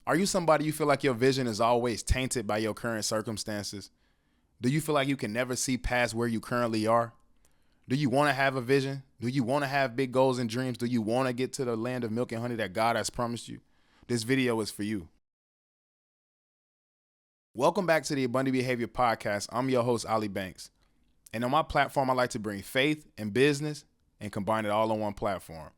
Are you somebody you feel like your vision is always tainted by your current circumstances? Do you feel like you can never see past where you currently are? Do you want to have a vision? Do you want to have big goals and dreams? Do you want to get to the land of milk and honey that God has promised you? This video is for you. Welcome back to the Abundant Behavior Podcast. I'm your host, Ali Banks. And on my platform, I like to bring faith and business and combine it all on one platform.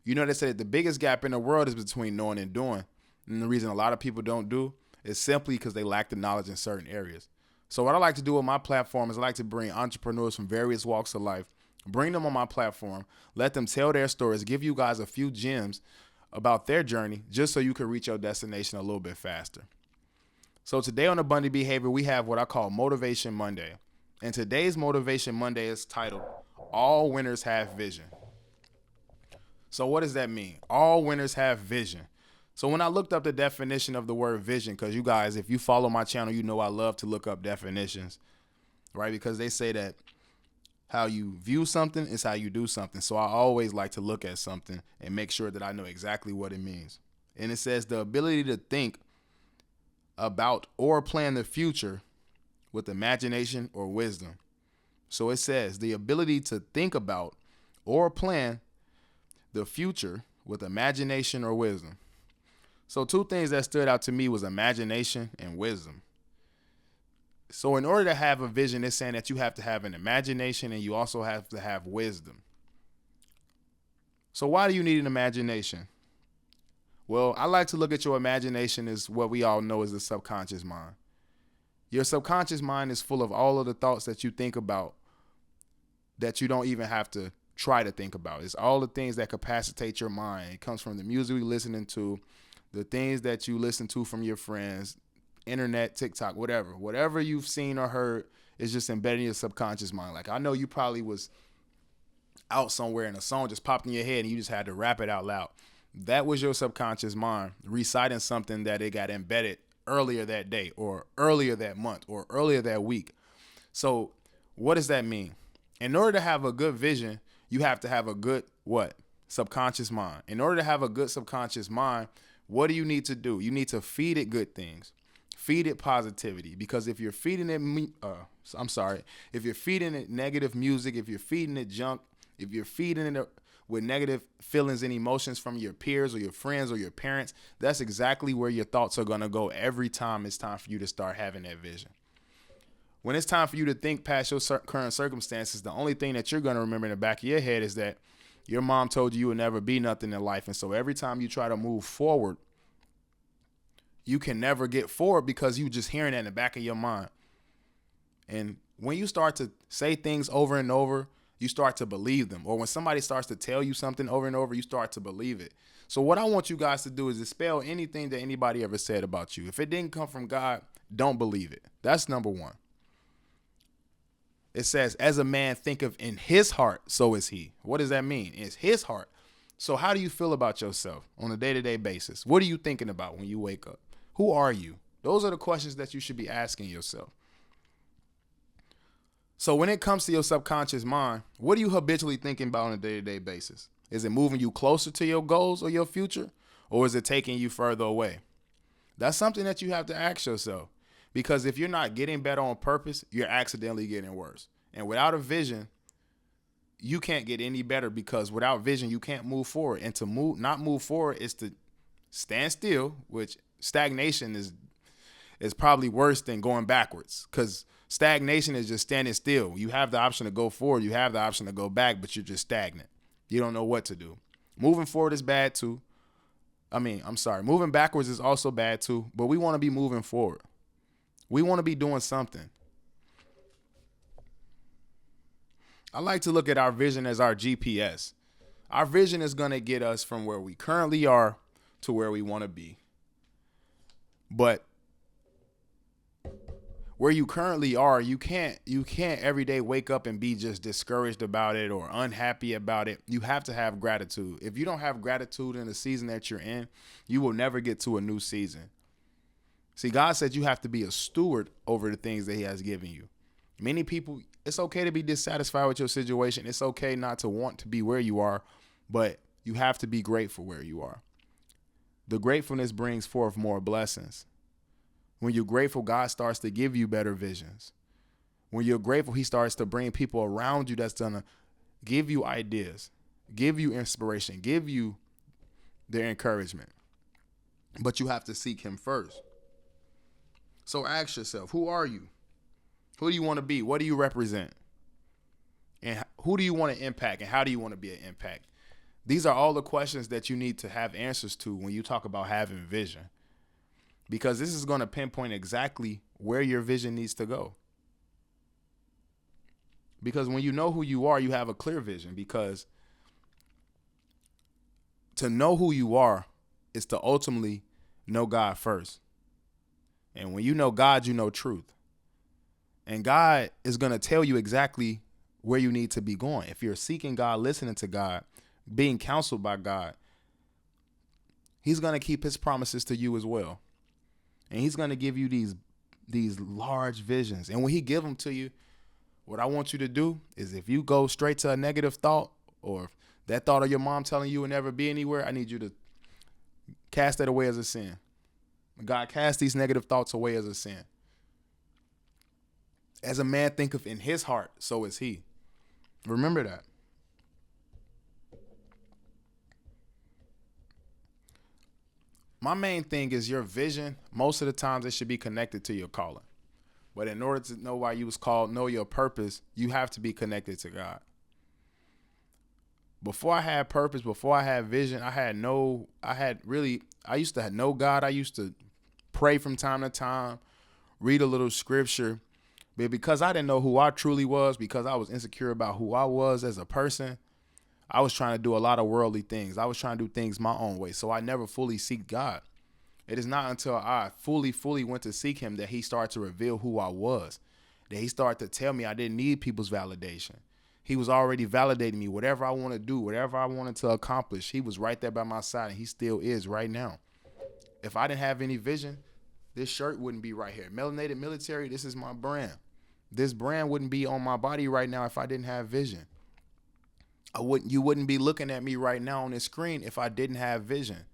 You know, they say that the biggest gap in the world is between knowing and doing. And the reason a lot of people don't do is simply because they lack the knowledge in certain areas. So what I like to do with my platform is I like to bring entrepreneurs from various walks of life, bring them on my platform, let them tell their stories, give you guys a few gems about their journey just so you can reach your destination a little bit faster. So today on Abundant Behavior, we have what I call Motivation Monday. And today's Motivation Monday is titled, All Winners Have Vision. So what does that mean? All winners have vision. So when I looked up the definition of the word vision, because you guys, if you follow my channel, you know I love to look up definitions, right? Because they say that how you view something is how you do something. So I always like to look at something and make sure that I know exactly what it means. And it says the ability to think about or plan the future with imagination or wisdom. So it says the ability to think about or plan the future with imagination or wisdom. So two things that stood out to me was imagination and wisdom. So in order to have a vision, it's saying that you have to have an imagination and you also have to have wisdom. So why do you need an imagination? Well, I like to look at your imagination as what we all know as the subconscious mind. Your subconscious mind is full of all of the thoughts that you think about that you don't even have to try to think about. It's all the things that capacitate your mind. It comes from the music we're listening to, the things that you listen to from your friends, internet, TikTok, whatever you've seen or heard is just embedded in your subconscious mind. Like I know you probably was out somewhere and a song just popped in your head and you just had to rap it out loud. That was your subconscious mind reciting something that it got embedded earlier that day or earlier that month or earlier that week. So what does that mean? In order to have a good vision, you have to have a good subconscious mind. In order to have a good subconscious mind, what do you need to do? You need to feed it good things. Feed it positivity. Because if you're feeding it, if you're feeding it negative music, if you're feeding it junk, if you're feeding it with negative feelings and emotions from your peers or your friends or your parents, that's exactly where your thoughts are going to go every time it's time for you to start having that vision. When it's time for you to think past your current circumstances, the only thing that you're going to remember in the back of your head is that your mom told you would never be nothing in life. And so every time you try to move forward, you can never get forward because you just hearing that in the back of your mind. And when you start to say things over and over, you start to believe them. Or when somebody starts to tell you something over and over, you start to believe it. So what I want you guys to do is dispel anything that anybody ever said about you. If it didn't come from God, don't believe it. That's number one. It says, as a man thinketh in his heart, so is he. What does that mean? It's his heart. So how do you feel about yourself on a day-to-day basis? What are you thinking about when you wake up? Who are you? Those are the questions that you should be asking yourself. So when it comes to your subconscious mind, what are you habitually thinking about on a day-to-day basis? Is it moving you closer to your goals or your future? Or is it taking you further away? That's something that you have to ask yourself. Because if you're not getting better on purpose, you're accidentally getting worse. And without a vision, you can't get any better because without vision, you can't move forward. And to not move forward is to stand still, which stagnation is probably worse than going backwards because stagnation is just standing still. You have the option to go forward. You have the option to go back, but you're just stagnant. You don't know what to do. Moving forward is bad too. Moving backwards is also bad too, but we want to be moving forward. We want to be doing something. I like to look at our vision as our GPS. Our vision is going to get us from where we currently are to where we want to be. But where you currently are, you can't every day wake up and be just discouraged about it or unhappy about it. You have to have gratitude. If you don't have gratitude in the season that you're in, you will never get to a new season. See, God said you have to be a steward over the things that he has given you. Many people, it's okay to be dissatisfied with your situation. It's okay not to want to be where you are, but you have to be grateful where you are. the gratefulness brings forth more blessings. When you're grateful, God starts to give you better visions. When you're grateful, he starts to bring people around you that's going to give you ideas, give you inspiration, give you their encouragement. But you have to seek him first. So ask yourself, who are you? Who do you want to be? What do you represent? And who do you want to impact? And how do you want to be an impact? These are all the questions that you need to have answers to when you talk about having vision. Because this is going to pinpoint exactly where your vision needs to go. Because when you know who you are, you have a clear vision. Because to know who you are is to ultimately know God first. And when you know God, you know truth. And God is going to tell you exactly where you need to be going. If you're seeking God, listening to God, being counseled by God, he's going to keep his promises to you as well. And he's going to give you these large visions. And when he give them to you, what I want you to do is if you go straight to a negative thought or that thought of your mom telling you will never be anywhere, I need you to cast that away as a sin. God cast these negative thoughts away as a sin. As a man thinketh in his heart, so is he. Remember that. My main thing is your vision. Most of the times it should be connected to your calling. But in order to know why you was called, know your purpose, you have to be connected to God. Before I had purpose, before I had vision, I used to know God. I used to pray from time to time, read a little scripture. But because I didn't know who I truly was, because I was insecure about who I was as a person, I was trying to do a lot of worldly things. I was trying to do things my own way. So I never fully seek God. It is not until I fully went to seek him that he started to reveal who I was, that he started to tell me I didn't need people's validation. He was already validating me. Whatever I want to do, whatever I wanted to accomplish, he was right there by my side, and he still is right now. If I didn't have any vision, this shirt wouldn't be right here. Melanated Military, this is my brand. This brand wouldn't be on my body right now if I didn't have vision. You wouldn't be looking at me right now on this screen if I didn't have vision.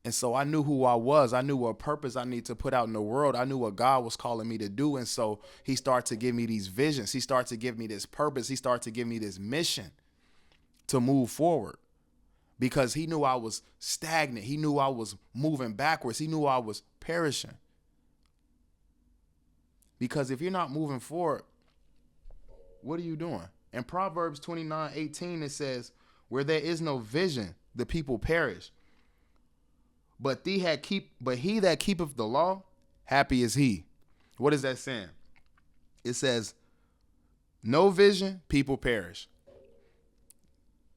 And so I knew who I was. I knew what purpose I need to put out in the world. I knew what God was calling me to do. And so he started to give me these visions. He started to give me this purpose. He started to give me this mission to move forward, because he knew I was stagnant. He knew I was moving backwards. He knew I was perishing. Because if you're not moving forward, what are you doing? In Proverbs 29:18, it says, where there is no vision, the people perish. But he that keepeth the law, happy is he. What is that saying? It says, no vision, people perish.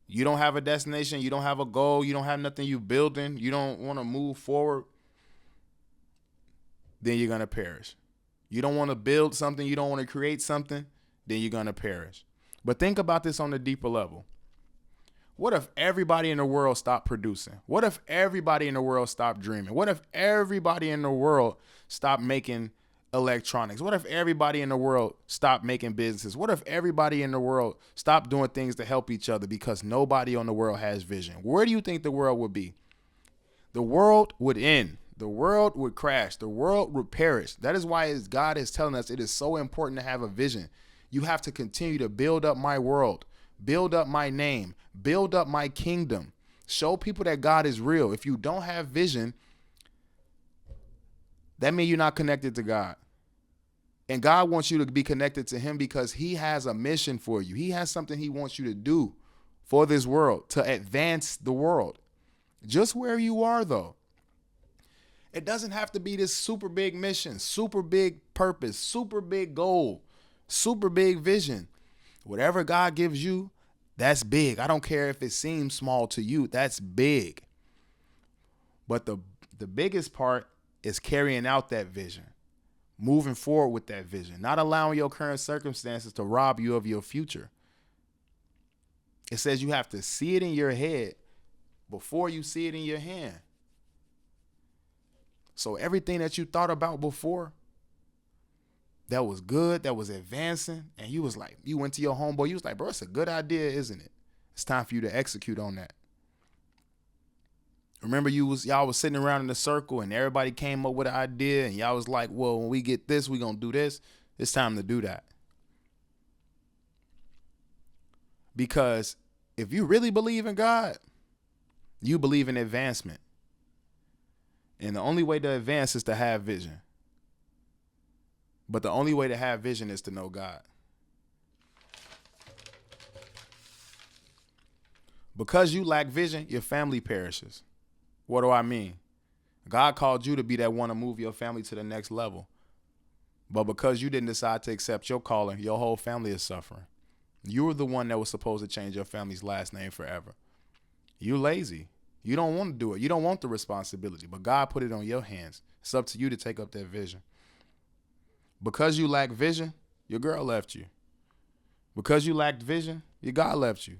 You don't have a destination. You don't have a goal. You don't have nothing you building. You don't want to move forward. Then you're going to perish. You don't want to build something. You don't want to create something. Then you're going to perish. But think about this on a deeper level. What if everybody in the world stopped producing? What if everybody in the world stopped dreaming? What if everybody in the world stopped making electronics? What if everybody in the world stopped making businesses? What if everybody in the world stopped doing things to help each other because nobody on the world has vision? Where do you think the world would be? The world would end. The world would crash. The world would perish. That is why God is telling us it is so important to have a vision. You have to continue to build up my world, build up my name, build up my kingdom. Show people that God is real. If you don't have vision, that means you're not connected to God. And God wants you to be connected to him because he has a mission for you. He has something he wants you to do for this world, to advance the world. Just where you are, though. It doesn't have to be this super big mission, super big purpose, super big goal, super big vision. Whatever God gives you, that's big. I don't care if it seems small to you. That's big. But the biggest part is carrying out that vision, moving forward with that vision, not allowing your current circumstances to rob you of your future. It says you have to see it in your head before you see it in your hand. So everything that you thought about before that was good, that was advancing, and you went to your homeboy, you was like, bro, it's a good idea, isn't it? It's time for you to execute on that. Remember y'all was sitting around in a circle and everybody came up with an idea and y'all was like, well, when we get this, we gonna do this. It's time to do that. Because if you really believe in God, you believe in advancement. And the only way to advance is to have vision. But the only way to have vision is to know God. Because you lack vision, your family perishes. What do I mean? God called you to be that one to move your family to the next level. But because you didn't decide to accept your calling, your whole family is suffering. You were the one that was supposed to change your family's last name forever. You're lazy. You don't want to do it. You don't want the responsibility, but God put it on your hands. It's up to you to take up that vision. Because you lack vision, your girl left you. Because you lacked vision, your God left you.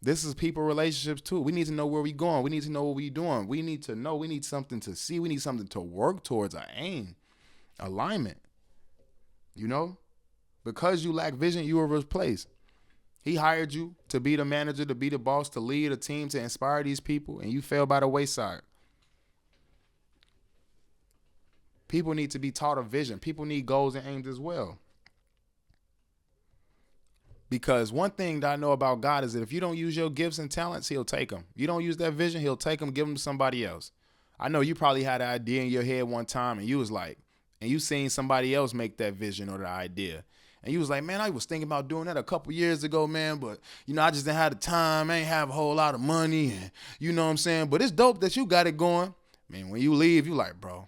This is people relationships too. We need to know where we're going. We need to know what we're doing. We need to know. We need something to see. We need something to work towards, an aim, alignment. You know? Because you lack vision, you were replaced. He hired you to be the manager, to be the boss, to lead a team, to inspire these people, and you fell by the wayside. People need to be taught a vision. People need goals and aims as well. Because one thing that I know about God is that if you don't use your gifts and talents, he'll take them. You don't use that vision, he'll take them, give them to somebody else. I know you probably had an idea in your head one time and you was like, and you seen somebody else make that vision or the idea. And you was like, man, I was thinking about doing that a couple years ago, man. But, I just didn't have the time. I ain't have a whole lot of money. And you know what I'm saying? But it's dope that you got it going. Man, when you leave, you like, bro,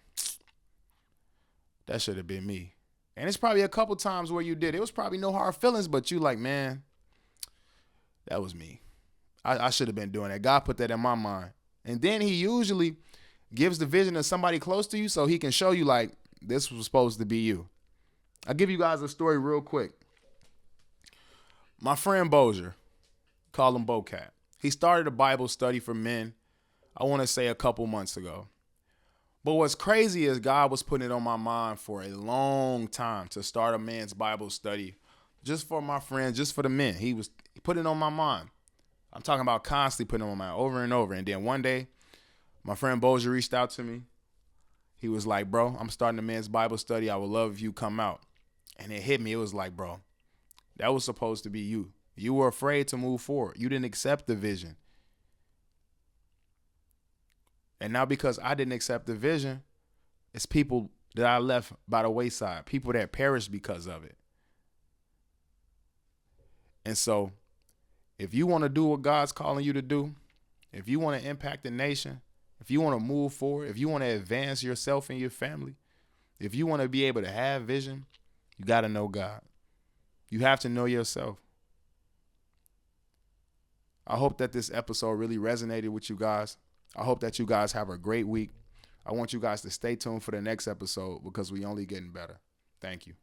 that should have been me. And it's probably a couple times where you did. It was probably no hard feelings, but you like, man, that was me. I should have been doing that. God put that in my mind. And then he usually gives the vision to somebody close to you so he can show you like, this was supposed to be you. I'll give you guys a story real quick. My friend Bozier, call him Bocat. He started a Bible study for men, I want to say a couple months ago. But what's crazy is God was putting it on my mind for a long time to start a men's Bible study just for my friends, just for the men. He put it on my mind. I'm talking about constantly putting it on my mind over and over. And then one day, my friend Bozier reached out to me. He was like, bro, I'm starting a men's Bible study. I would love if you come out. And it hit me. It was like, bro, that was supposed to be you. You were afraid to move forward. You didn't accept the vision. And now because I didn't accept the vision, it's people that I left by the wayside, people that perished because of it. And so if you want to do what God's calling you to do, if you want to impact the nation, if you want to move forward, if you want to advance yourself and your family, if you want to be able to have vision, you got to know God. You have to know yourself. I hope that this episode really resonated with you guys. I hope that you guys have a great week. I want you guys to stay tuned for the next episode because we only getting better. Thank you.